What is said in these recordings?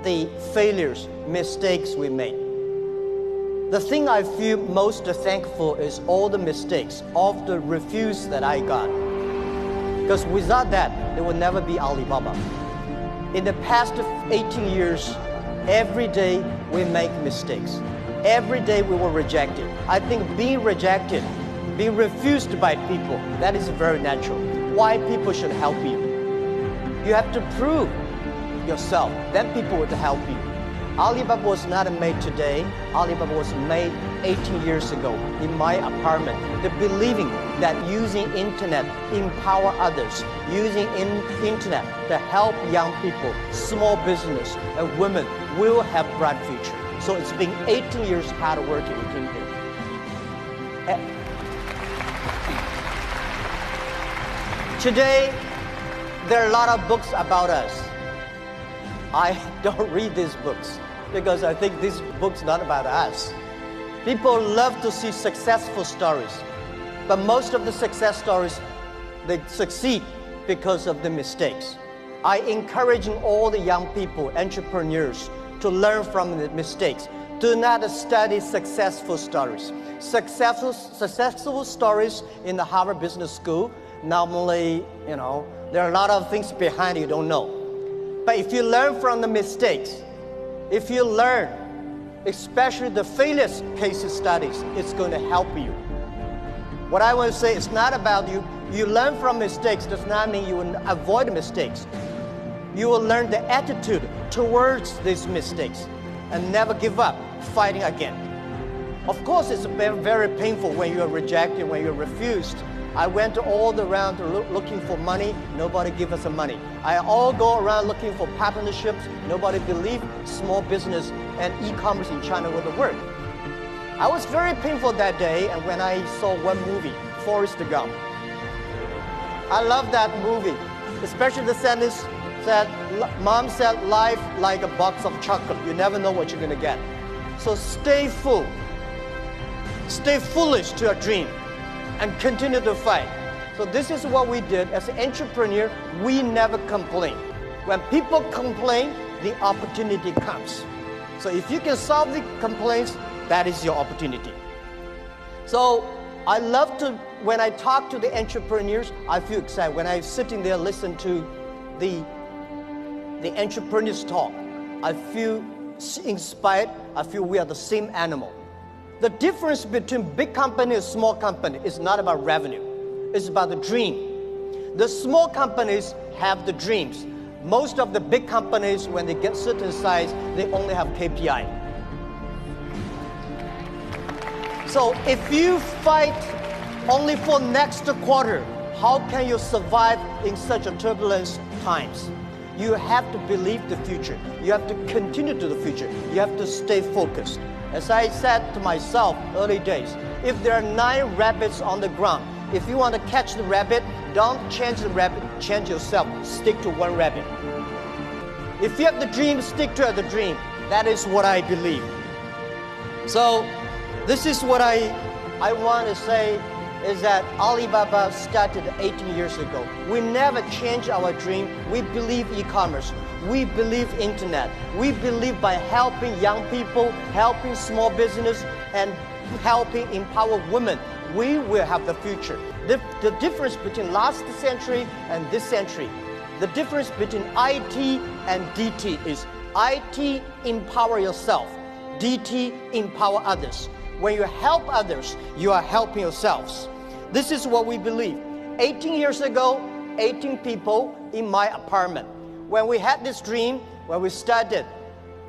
the failures, mistakes we made. The thing I feel most thankful is all the mistakes, all the refuse that I got. Because without that, there would never be Alibaba. In the past 18 years, every day we make mistakes. Every day we were rejected. I think being rejected, being refused by people, that is very natural. Why people should help you? You have to prove yourself, then people would help you. Alibaba was not made today. Alibaba was made 18 years ago in my apartment. The believing that using internet empower others, using internet to help young people, small business, and women will have bright future. So it's been 18 years hard work in here. Today, there are a lot of books about us. I don't read these books because I think these books are not about us. People love to see successful stories, but most of the success stories, they succeed because of the mistakes. I encourage all the young people, entrepreneurs, to learn from the mistakes. Do not study successful stories. Successful stories in the Harvard Business School, normally, there are a lot of things behind you don't know. But if you learn from the mistakes, if you learn, especially the failure case studies, it's going to help you. What I want to say is not about you. You learn from mistakes does not mean you will avoid mistakes. You will learn the attitude towards these mistakes and never give up, fighting again. Of course, it's very, very painful when you are rejected, when you're refused. I went all around looking for money. Nobody give us the money. I all go around looking for partnerships. Nobody believe small business and e-commerce in China would work. I was very painful that day, and when I saw one movie, Forrest Gump. I love that movie, especially the sentence that Mom said, life like a box of chocolate. You never know what you're gonna get. So stay full. Stay foolish to your dream and continue to fight. So this is what we did as an entrepreneur. We never complain. When people complain, the opportunity comes. So if you can solve the complaints, that is your opportunity. So I love to, when I talk to the entrepreneurs, I feel excited. When I'm sitting there listen to the entrepreneurs talk, I feel inspired. I feel we are the same animal. The difference between big company and small company is not about revenue. It's about the dream. The small companies have the dreams. Most of the big companies, when they get certain size, they only have KPI. So if you fight only for next quarter, how can you survive in such a turbulent times? You have to believe the future. You have to continue to the future. You have to stay focused. As I said to myself early days, if there are 9 rabbits on the ground, if you want to catch the rabbit, don't change the rabbit, change yourself. Stick to one rabbit. If you have the dream, stick to the dream. That is what I believe. So this is what I want to say is that Alibaba started 18 years ago. We never changed our dream. We believe e-commerce. We believe internet. We believe by helping young people, helping small business, and helping empower women, we will have the future. The difference between last century and this century, the difference between IT and DT is IT empower yourself, DT empower others. When you help others, you are helping yourselves. This is what we believe. 18 years ago, 18 people in my apartment. When we had this dream, when we started,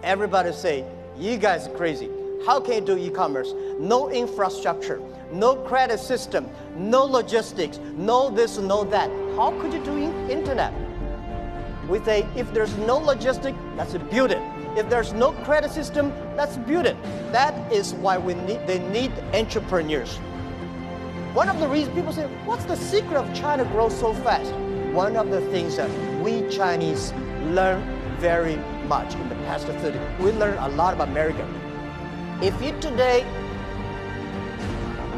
everybody say, you guys are crazy. How can you do e-commerce? No infrastructure, no credit system, no logistics, no this, no that. How could you do internet? We say, if there's no logistics, let's build it. If there's no credit system, let's build it. That is why they need entrepreneurs. One of the reasons people say, what's the secret of China grow so fast? One of the things that we Chinese learn very much in the past 30. We learn a lot about America. If you today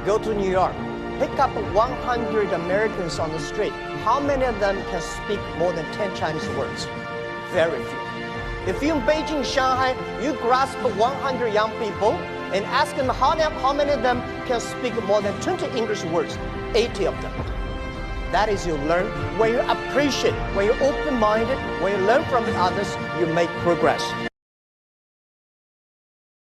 go to New York, pick up 100 Americans on the street, how many of them can speak more than 10 Chinese words? Very few. If you're in Beijing, Shanghai, you grasp 100 young people and ask them how many of them can speak more than 20 English words, 80 of them. That is you learn. When you appreciate, when you're open-minded, when you learn from others, you make progress.